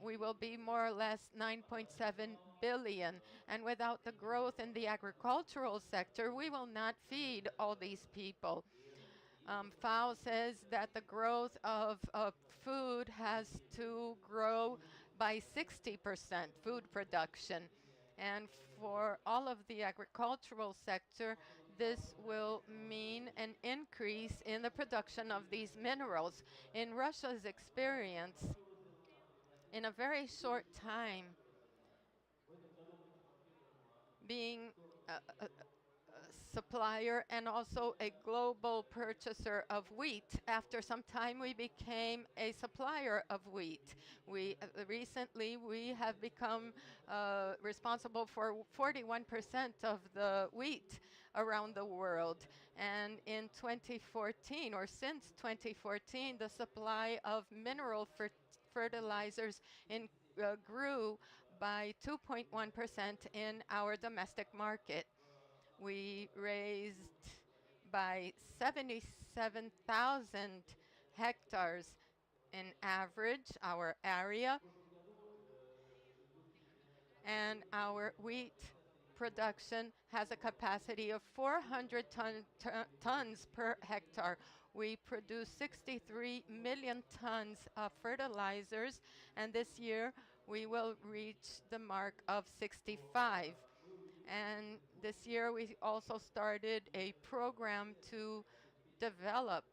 we will be more or less 9.7 billion. And without the growth in the agricultural sector, we will not feed all these people. FAO says that the growth of food has to grow by 60%, food production. And for all of the agricultural sector, this will mean an increase in the production of these minerals. In Russia's experience, in a very short time, being a supplier and also a global purchaser of wheat. After some time, we became a supplier of wheat. Recently we have become responsible for 41% of the wheat around the world. And in 2014, or since 2014, the supply of mineral fertilizers grew by 2.1% in our domestic market. We raised by 77,000 hectares in average our area, and our wheat production has a capacity of 400 tons per hectare. We produce 63 million tons of fertilizers, and this year we will reach the mark of 65. And this year we also started a program to develop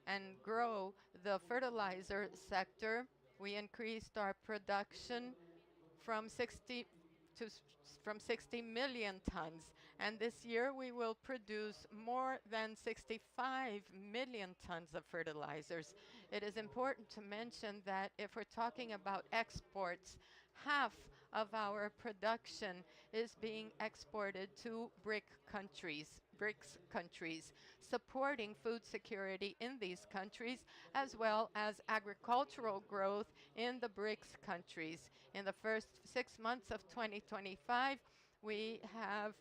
and grow the fertilizer sector. We increased our production from 60 million tons, and this year we will produce more than 65 million tons of fertilizers. It is important to mention that if we're talking about exports, half of our production is being exported to BRICS countries, supporting food security in these countries, as well as agricultural growth in the BRICS countries. In the first 6 months of 2025, we have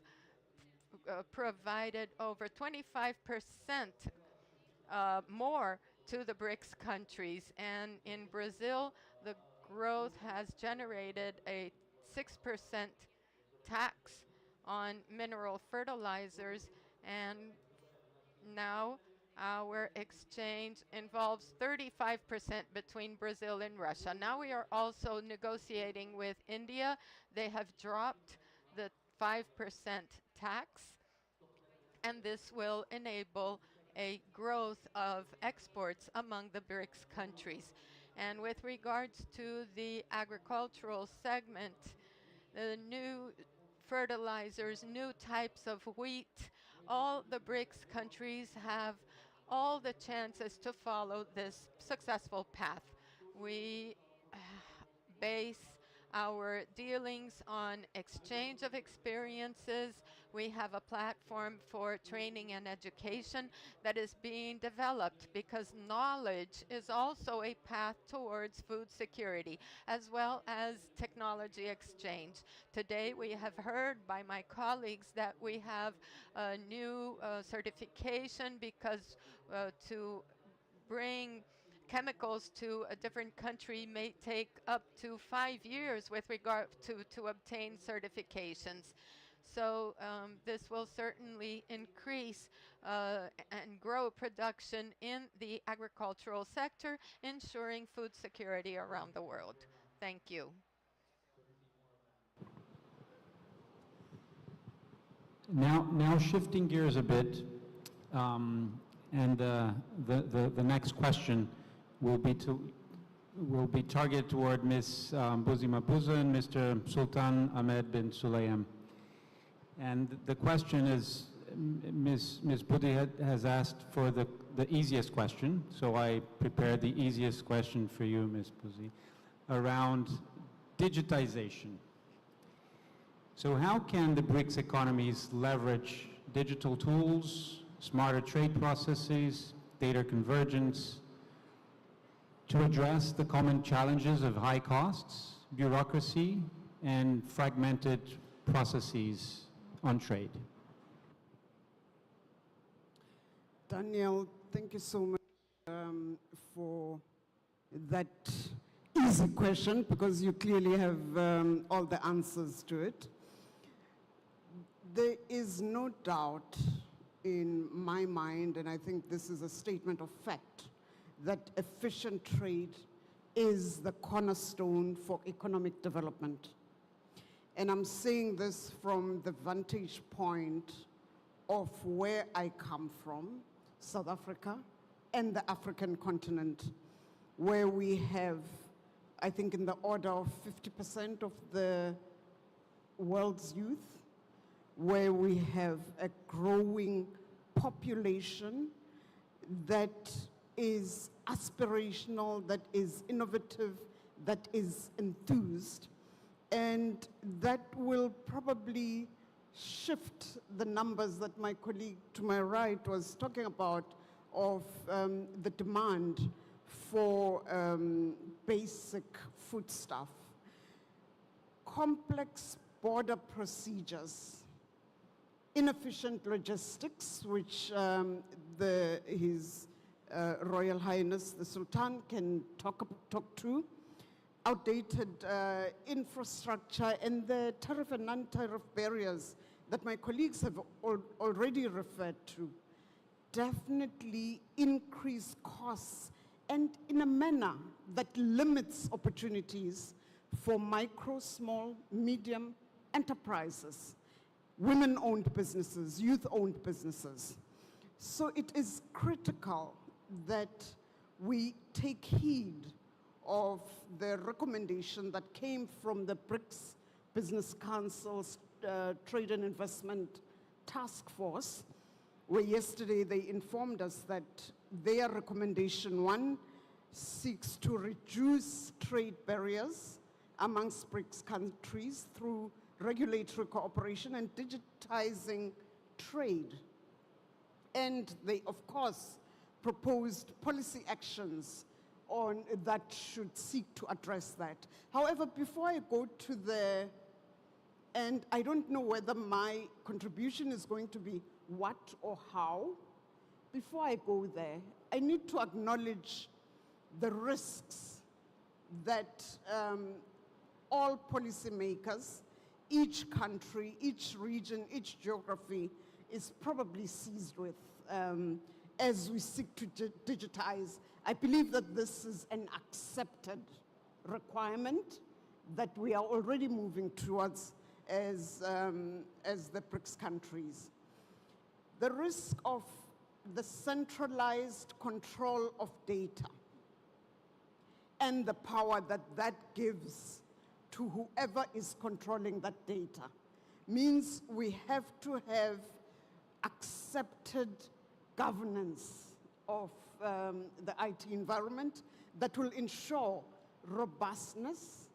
provided over 25% more to the BRICS countries. And in Brazil, the growth has generated a 6% tax on mineral fertilizers, and now our exchange involves 35% between Brazil and Russia. Now we are also negotiating with India. They have dropped the 5% tax, and this will enable a growth of exports among the BRICS countries. And with regards to the agricultural segment, the new fertilizers, new types of wheat, all the BRICS countries have all the chances to follow this successful path. We base our dealings on exchange of experiences. We have a platform for training and education that is being developed, because knowledge is also a path towards food security, as well as technology exchange. Today we have heard by my colleagues that we have a new certification, because to bring chemicals to a different country may take up to 5 years with regard to obtain certifications. So this will certainly increase and grow production in the agricultural sector, ensuring food security around the world. Thank you. Now shifting gears a bit, and the next question will be targeted toward Ms. Buzi Mabuza and Mr. Sultan Ahmed bin Sulayem. And the question is, Ms. Buzi has asked for the easiest question, so I prepared the easiest question for you, Ms. Buzi, around digitization. So how can the BRICS economies leverage digital tools, smarter trade processes, data convergence, to address the common challenges of high costs, bureaucracy, and fragmented processes on trade? Daniel, thank you so much for that easy question because you clearly have all the answers to it. There is no doubt in my mind, and I think this is a statement of fact, that efficient trade is the cornerstone for economic development. And I'm saying this from the vantage point of where I come from, South Africa, and the African continent, where we have, I think, in the order of 50% of the world's youth, where we have a growing population that is aspirational, that is innovative, that is enthused, and that will probably shift the numbers that my colleague to my right was talking about of the demand for basic foodstuff. Complex border procedures, inefficient logistics, which His Royal Highness the Sultan can talk to, outdated infrastructure, and the tariff and non-tariff barriers that my colleagues have already referred to, definitely increase costs, and in a manner that limits opportunities for micro, small, medium enterprises, women-owned businesses, youth-owned businesses. So it is critical that we take heed of the recommendation that came from the BRICS Business Council's Trade and Investment Task Force, where yesterday they informed us that their recommendation 1 seeks to reduce trade barriers amongst BRICS countries through regulatory cooperation and digitizing trade. And they, of course, proposed policy actions on that should seek to address that. However, before I go to the, and I don't know whether my contribution is going to be what or how, before I go there, I need to acknowledge the risks that all policymakers, each country, each region, each geography is probably seized with as we seek to digitize. I believe that this is an accepted requirement that we are already moving towards as the BRICS countries. The risk of the centralized control of data and the power that that gives to whoever is controlling that data means we have to have accepted governance of the IT environment that will ensure robustness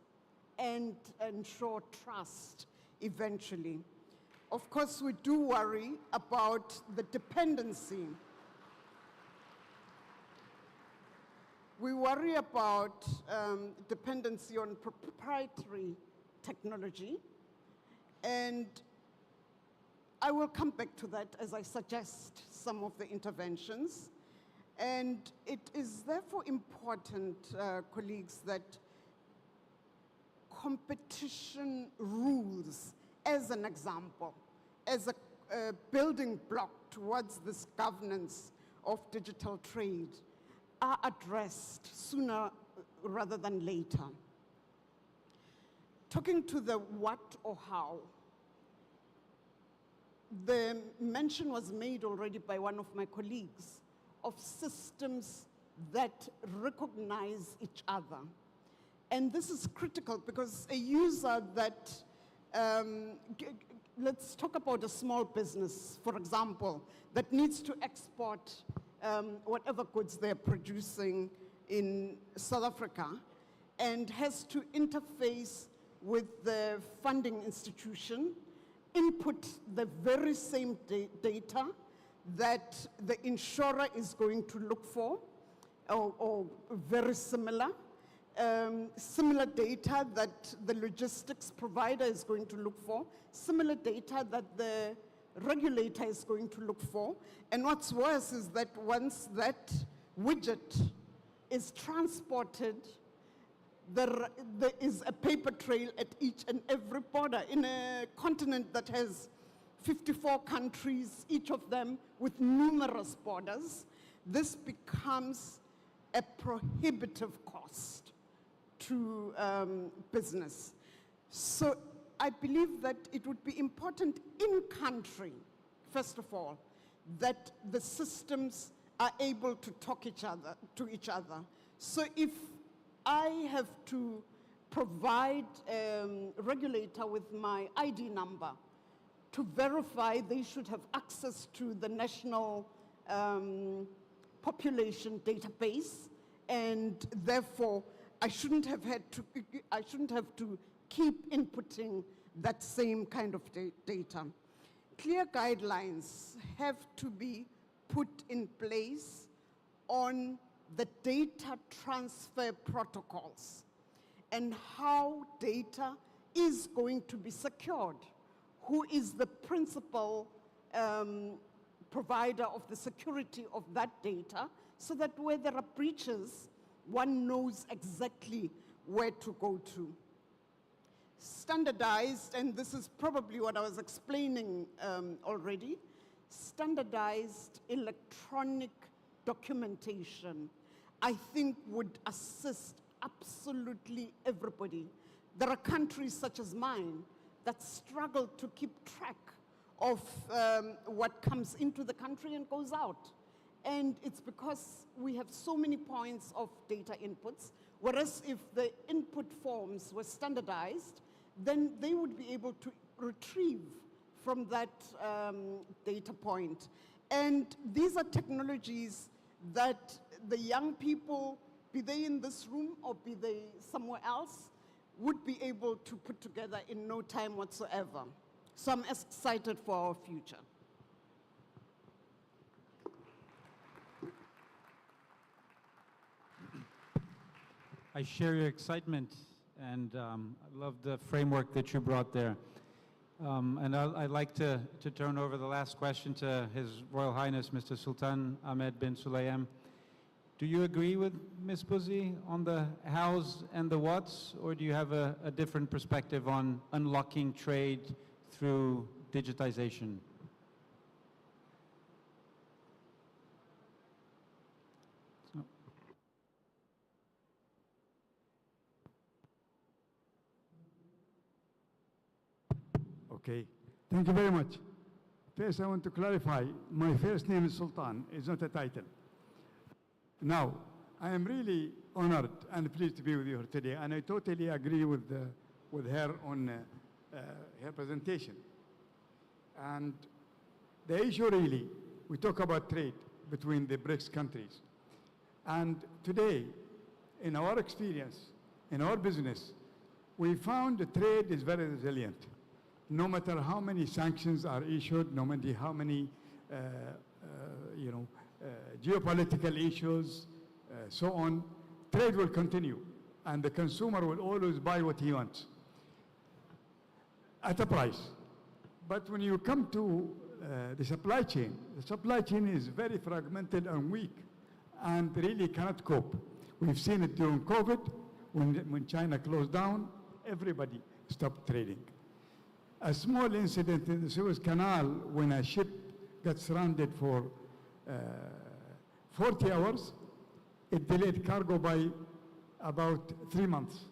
and ensure trust eventually. Of course, we do worry about the dependency. We worry about dependency on proprietary technology, and I will come back to that as I suggest some of the interventions. And it is therefore important, colleagues, that competition rules, as an example, as a building block towards this governance of digital trade, are addressed sooner rather than later. Talking to the what or how, the mention was made already by one of my colleagues of systems that recognize each other. And this is critical because a user that, let's talk about a small business, for example, that needs to export whatever goods they're producing in South Africa and has to interface with the funding institution, input the very same data that the insurer is going to look for, or very similar, similar data that the logistics provider is going to look for, similar data that the regulator is going to look for. And what's worse is that once that widget is transported, there is a paper trail at each and every border in a continent that has 54 countries, each of them with numerous borders. This becomes a prohibitive cost to business. So I believe that it would be important in country, first of all, that the systems are able to talk to each other. So if I have to provide a regulator with my ID number to verify, they should have access to the national population database, and therefore I shouldn't have to keep inputting that same kind of data. Clear guidelines have to be put in place on the data transfer protocols and how data is going to be secured. Who is the principal provider of the security of that data, so that where there are breaches, one knows exactly where to go to. Standardized, and this is probably what I was explaining already, standardized electronic documentation, I think would assist absolutely everybody. There are countries such as mine that struggle to keep track of what comes into the country and goes out. And it's because we have so many points of data inputs, whereas if the input forms were standardized, then they would be able to retrieve from that data point. And these are technologies that the young people, be they in this room or be they somewhere else, would be able to put together in no time whatsoever. So I'm excited for our future. I share your excitement, and I love the framework that you brought there. And I'd like to turn over the last question to His Royal Highness, Mr. Sultan Ahmed bin Sulayem. Do you agree with Ms. Buzi on the hows and the whats, or do you have a different perspective on unlocking trade through digitization? Okay, thank you very much. First, I want to clarify, my first name is Sultan, it's not a title. Now, I am really honored and pleased to be with you here today, and I totally agree with her on her presentation. And the issue really, we talk about trade between the BRICS countries. And today, in our experience, in our business, we found the trade is very resilient. No matter how many sanctions are issued, no matter how many geopolitical issues, so on, trade will continue, and the consumer will always buy what he wants at a price. But when you come to the supply chain is very fragmented and weak and really cannot cope. We've seen it during COVID, when China closed down, everybody stopped trading. A small incident in the Suez Canal, when a ship got stranded for 40 hours, it delayed cargo by about 3 months.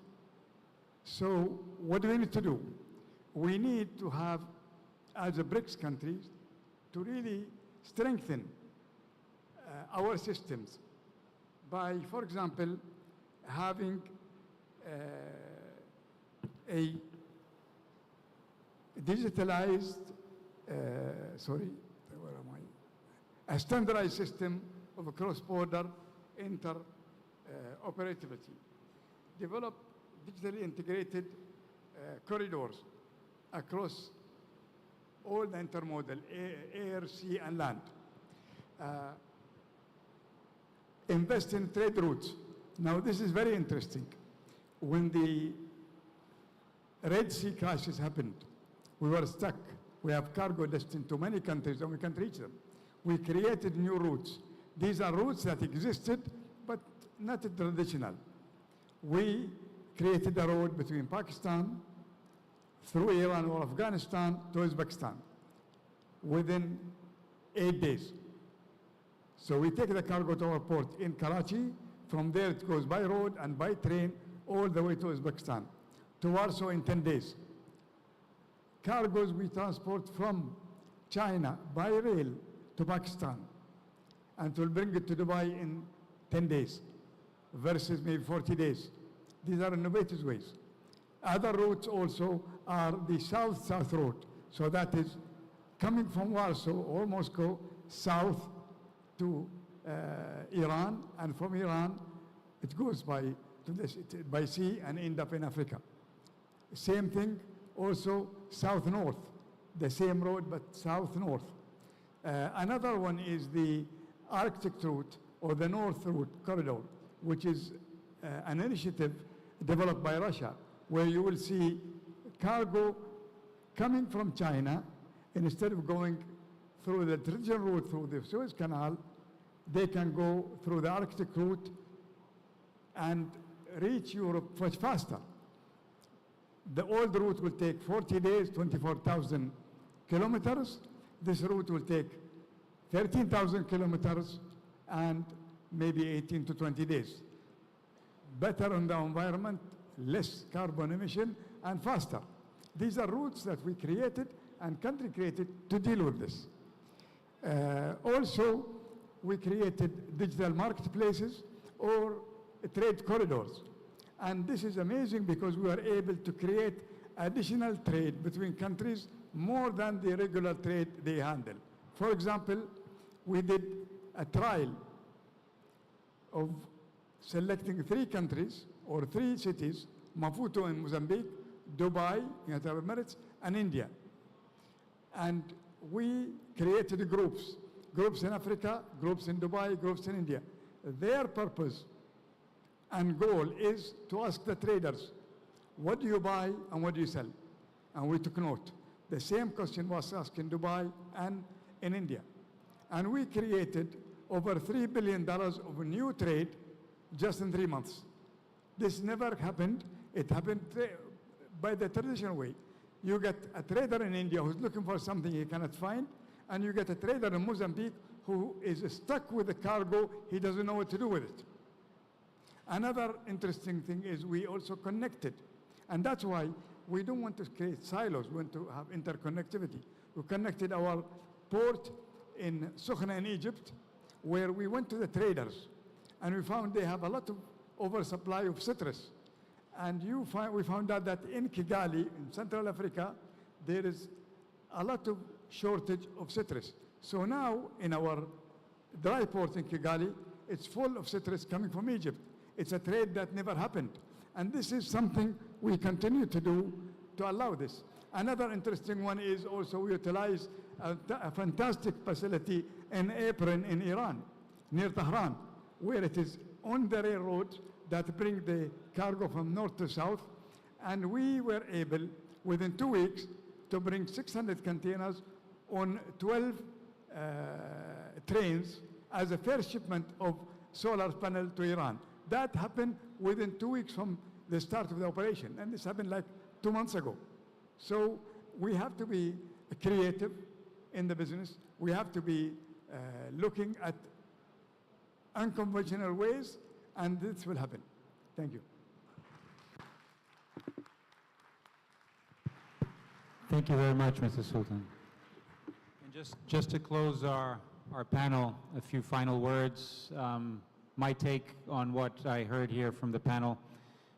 So what do we need to do? We need to have, as a BRICS countries, to really strengthen our systems by, for example, having a digitalized, a standardized system of a cross-border interoperability. Develop digitally integrated corridors across all the intermodal, air, sea, and land. Invest in trade routes. Now, this is very interesting. When the Red Sea crisis happened, we were stuck. We have cargo destined to many countries and we can't reach them. We created new routes. These are routes that existed, but not traditional. We created a road between Pakistan, through Iran or Afghanistan to Uzbekistan within 8 days. So we take the cargo to our port in Karachi. From there it goes by road and by train all the way to Uzbekistan, to Warsaw in 10 days. Cargoes we transport from China by rail to Pakistan and will bring it to Dubai in 10 days versus maybe 40 days. These are innovative ways. Other routes also are the south-south route. So that is coming from Warsaw or Moscow south to Iran, and from Iran it goes by sea and end up in Africa. Same thing also south-north, the same road but south-north. Another one is the Arctic route or the North Route Corridor, which is an initiative developed by Russia, where you will see cargo coming from China, and instead of going through the traditional route through the Suez Canal, they can go through the Arctic route and reach Europe much faster. The old route will take 40 days, 24,000 kilometers. This route will take 13,000 kilometers and maybe 18 to 20 days. Better on the environment, less carbon emission, and faster. These are routes that we created and country created to deal with this. Also, we created digital marketplaces or trade corridors. And this is amazing because we are able to create additional trade between countries more than the regular trade they handle. For example, we did a trial of selecting 3 countries or 3 cities, Maputo in Mozambique, Dubai, United Arab Emirates, and India. And we created groups in Africa, groups in Dubai, groups in India. Their purpose and goal is to ask the traders, what do you buy and what do you sell? And we took note. The same question was asked in Dubai and in India. And we created over $3 billion of new trade just in 3 months. This never happened. It happened by the traditional way. You get a trader in India who's looking for something he cannot find, and you get a trader in Mozambique who is stuck with the cargo, he doesn't know what to do with it. Another interesting thing is we also connected, and that's why we don't want to create silos, we want to have interconnectivity. We connected our port in Sokhna in Egypt, where we went to the traders, and we found they have a lot of oversupply of citrus. And we found out that in Kigali, in Central Africa, there is a lot of shortage of citrus. So now, in our dry port in Kigali, it's full of citrus coming from Egypt. It's a trade that never happened. And this is something we continue to do to allow this. Another interesting one is also we utilize a fantastic facility in Apron in Iran, near Tehran, where it is on the railroad that bring the cargo from north to south. And we were able, within 2 weeks, to bring 600 containers on 12 trains as a first shipment of solar panel to Iran. That happened within 2 weeks from the start of the operation, and this happened like 2 months ago. So we have to be creative in the business. We have to be looking at unconventional ways, and this will happen. Thank you. Thank you very much, Mr. Sultan. And just to close our panel, a few final words. My take on what I heard here from the panel.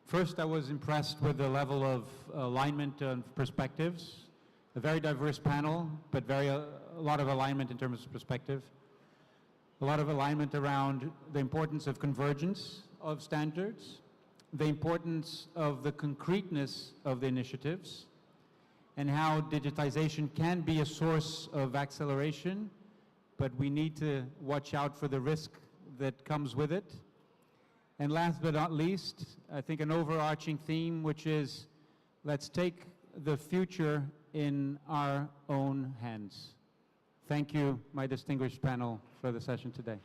First, I was impressed with the level of alignment of perspectives. A very diverse panel, but a lot of alignment in terms of perspective. A lot of alignment around the importance of convergence of standards, the importance of the concreteness of the initiatives, and how digitization can be a source of acceleration, but we need to watch out for the risk that comes with it. And last but not least, I think an overarching theme, which is let's take the future in our own hands. Thank you, my distinguished panel, for the session today.